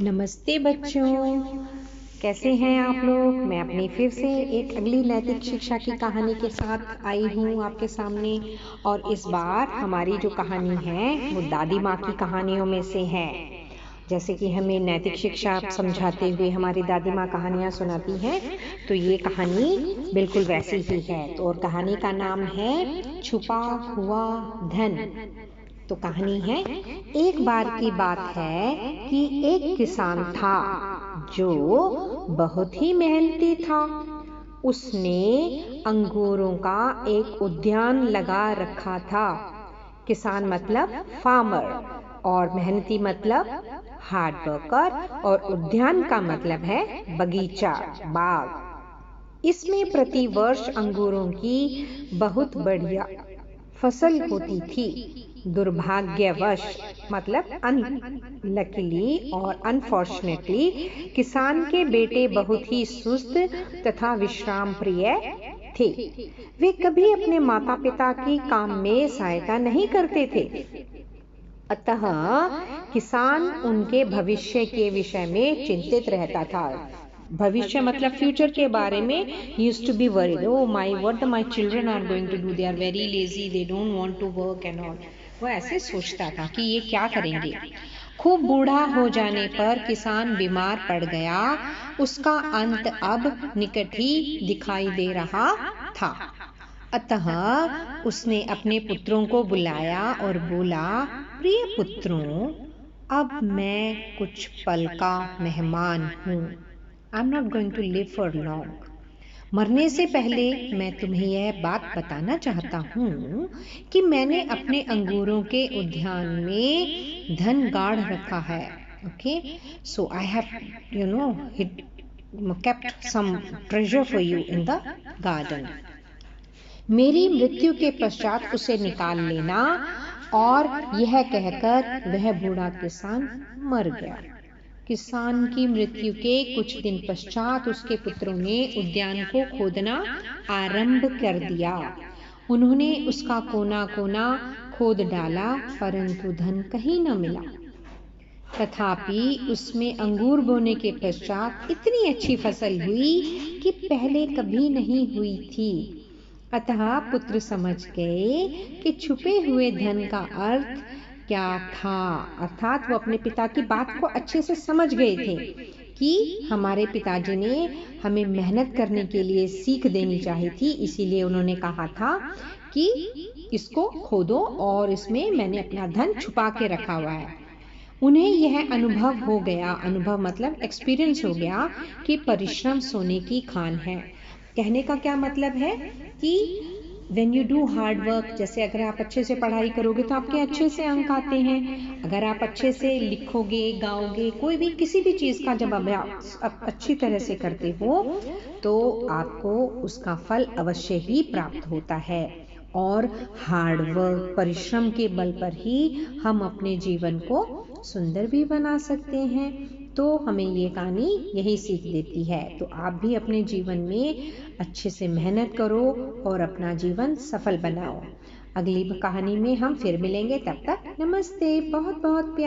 नमस्ते बच्चों, कैसे हैं आप लोग। मैं अपनी फिर से एक अगली नैतिक शिक्षा की कहानी के साथ आई हूँ आपके सामने। और इस बार हमारी जो कहानी है वो दादी माँ की कहानियों में से है। जैसे कि हमें नैतिक शिक्षा समझाते हुए हमारी दादी माँ कहानियाँ सुनाती हैं, तो ये कहानी बिल्कुल वैसी ही है। तो और कहानी का नाम है छुपा हुआ धन। तो कहानी है, एक बार की बात है कि एक किसान था जो बहुत ही मेहनती था। उसने अंगूरों का एक उद्यान लगा रखा था। किसान मतलब फार्मर और मेहनती मतलब हार्ड वर्कर, और उद्यान का मतलब है बगीचा, बाग। इसमें प्रति वर्ष अंगूरों की बहुत बढ़िया फसल होती थी। दुर्भाग्यवश मतलब अनलकीली और अनफॉर्चुनेटली किसान के बेटे बहुत ही सुस्त तथा विश्राम प्रिय थे। वे कभी अपने माता पिता की काम में सहायता नहीं करते थे। अतः किसान उनके भविष्य के विषय में चिंतित रहता था। भविष्य मतलब फ्यूचर के बारे में used to be worried. Oh my, what my children are going to do? They are very lazy. They don't want to work and all. वो ऐसे सोचता था कि ये क्या करेंगे। खूब बूढ़ा हो जाने पर किसान बीमार पड़ गया। उसका अंत अब निकट ही दिखाई दे रहा था। अतः उसने अपने पुत्रों को बुलाया और बोला, प्रिय पुत्रों, अब मैं कुछ पल का मेहमान हूँ। I am not going to live for long. मरने से पहले मैं तुम्हें यह बात बताना चाहता हूँ कि मैंने अपने अंगूरों के उद्यान में धन गाड़ रखा है। Okay, so I have kept some treasure for you in the garden. मेरी मृत्यु के पश्चात उसे निकाल लेना। और यह कहकर वह बूढ़ा किसान मर गया। किसान की मृत्यु के कुछ दिन पश्चात उसके पुत्रों ने उद्यान को खोदना आरंभ कर दिया। उन्होंने उसका कोना कोना खोद डाला, परंतु धन कहीं न मिला। तथापि उसमें अंगूर बोने के पश्चात इतनी अच्छी फसल हुई कि पहले कभी नहीं हुई थी। अतः पुत्र समझ गए कि छुपे हुए धन का अर्थ क्या था। अर्थात वो अपने पिता की बात को अच्छे से समझ गए थे कि हमारे पिताजी ने हमें मेहनत करने के लिए सीख देनी चाहिए थी। इसीलिए उन्होंने कहा था कि इसको खोदो और इसमें मैंने अपना धन छुपा के रखा हुआ है। उन्हें यह अनुभव हो गया, अनुभव मतलब एक्सपीरियंस हो गया कि परिश्रम सोने की खान है। कहने का क्या मतलब है कि when you do hard work, जैसे अगर आप अच्छे से पढ़ाई करोगे तो आपके अच्छे से अंक आते हैं। अगर आप अच्छे से लिखोगे, गाओगे, कोई भी किसी भी चीज़ का जब अभ्यास अच्छी तरह से करते हो तो आपको उसका फल अवश्य ही प्राप्त होता है। और हार्ड वर्क, परिश्रम के बल पर ही हम अपने जीवन को सुंदर भी बना सकते हैं। तो हमें ये कहानी यही सीख देती है। तो आप भी अपने जीवन में अच्छे से मेहनत करो और अपना जीवन सफल बनाओ। अगली कहानी में हम फिर मिलेंगे, तब तक नमस्ते। बहुत बहुत प्यार।